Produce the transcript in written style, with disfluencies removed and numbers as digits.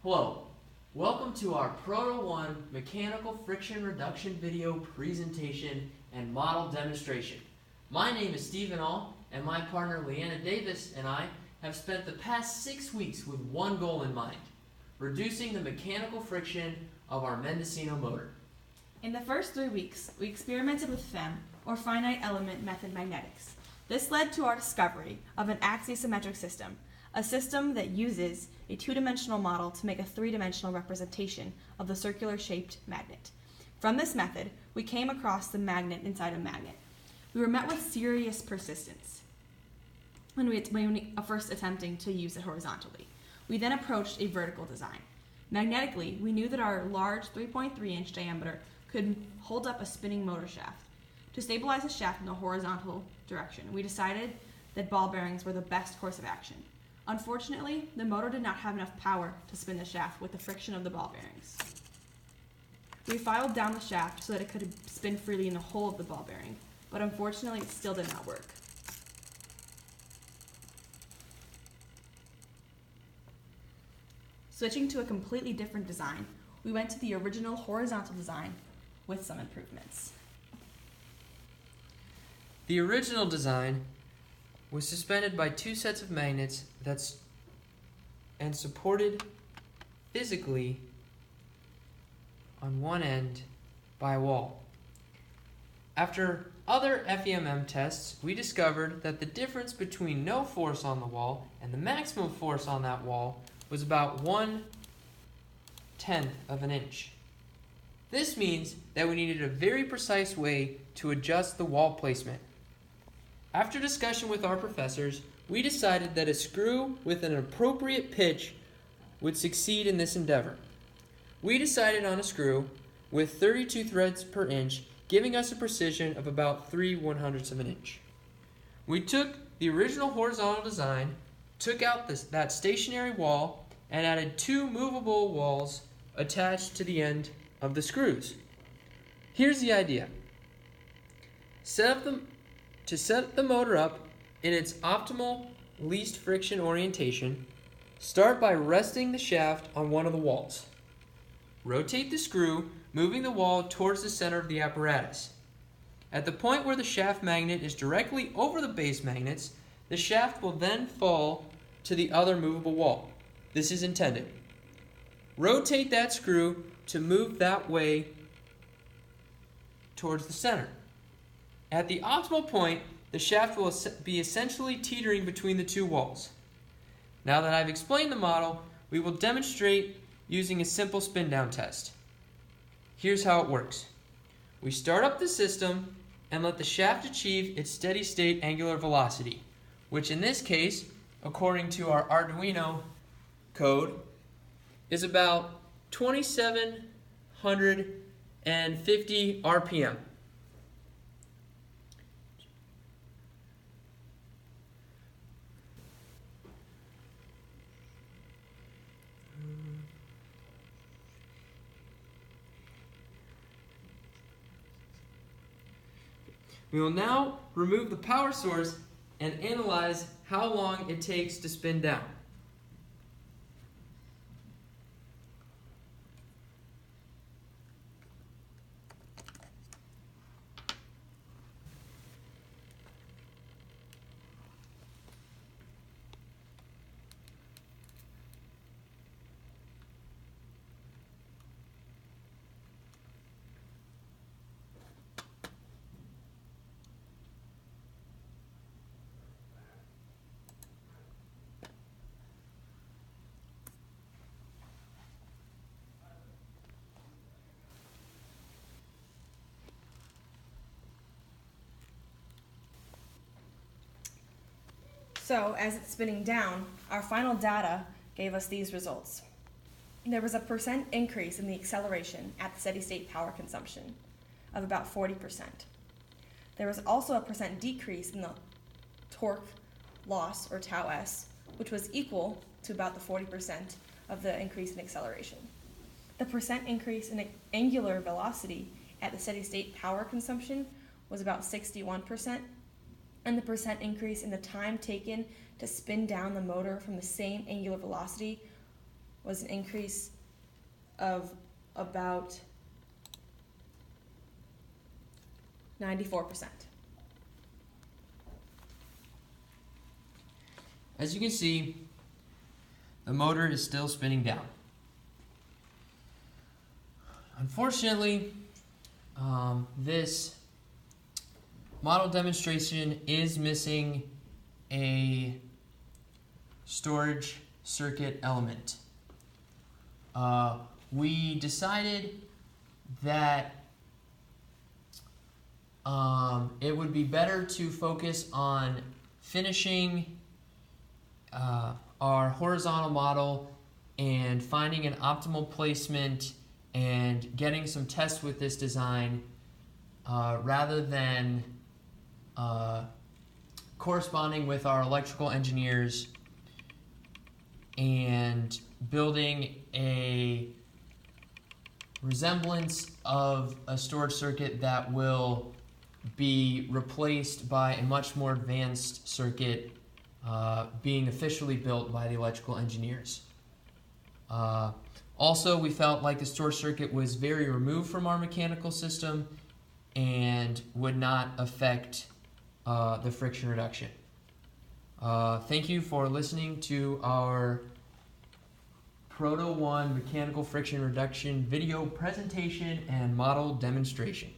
Hello, welcome to our Proto 1 mechanical friction reduction video presentation and model demonstration. My name is Stephen All, and my partner Leanna Davis and I have spent the past 6 weeks with one goal in mind: reducing the mechanical friction of our Mendocino motor. In the first 3 weeks, we experimented with FEM, or finite element method magnetics. This led to our discovery of an axisymmetric system, a system that uses a two-dimensional model to make a three-dimensional representation of the circular-shaped magnet. From this method, we came across the magnet inside a magnet. We were met with serious persistence when we first attempting to use it horizontally. We then approached a vertical design. Magnetically, we knew that our large 3.3-inch diameter could hold up a spinning motor shaft. To stabilize the shaft in the horizontal direction, we decided that ball bearings were the best course of action. Unfortunately, the motor did not have enough power to spin the shaft with the friction of the ball bearings. We filed down the shaft so that it could spin freely in the hole of the ball bearing, but unfortunately it still did not work. Switching to a completely different design, we went to the original horizontal design with some improvements. The original design was suspended by two sets of magnets and supported physically on one end by a wall. After other FEMM tests, we discovered that the difference between no force on the wall and the maximum force on that wall was about 1/10 of an inch. This means that we needed a very precise way to adjust the wall placement. After discussion with our professors, we decided that a screw with an appropriate pitch would succeed in this endeavor. We decided on a screw with 32 threads per inch, giving us a precision of about 3/100ths of an inch. We took the original horizontal design, took out that stationary wall, and added two movable walls attached to the end of the screws. Here's the idea. To set the motor up in its optimal least friction orientation, start by resting the shaft on one of the walls. Rotate the screw, moving the wall towards the center of the apparatus. At the point where the shaft magnet is directly over the base magnets, the shaft will then fall to the other movable wall. This is intended. Rotate that screw to move that way towards the center. At the optimal point, the shaft will be essentially teetering between the two walls. Now that I've explained the model, we will demonstrate using a simple spin-down test. Here's how it works. We start up the system and let the shaft achieve its steady-state angular velocity, which in this case, according to our Arduino code, is about 2,750 RPM. We will now remove the power source and analyze how long it takes to spin down. So, as it's spinning down, our final data gave us these results. There was a percent increase in the acceleration at the steady-state power consumption of about 40%. There was also a percent decrease in the torque loss, or tau s, which was equal to about the 40% of the increase in acceleration. The percent increase in angular velocity at the steady-state power consumption was about 61%, and the percent increase in the time taken to spin down the motor from the same angular velocity was an increase of about 94%. As you can see, the motor is still spinning down. Unfortunately, this model demonstration is missing a storage circuit element. We decided that it would be better to focus on finishing our horizontal model and finding an optimal placement and getting some tests with this design rather than corresponding with our electrical engineers and building a resemblance of a storage circuit that will be replaced by a much more advanced circuit being officially built by the electrical engineers. Also, we felt like the storage circuit was very removed from our mechanical system and would not affect the friction reduction. Thank you for listening to our Proto 1 mechanical friction reduction video presentation and model demonstration.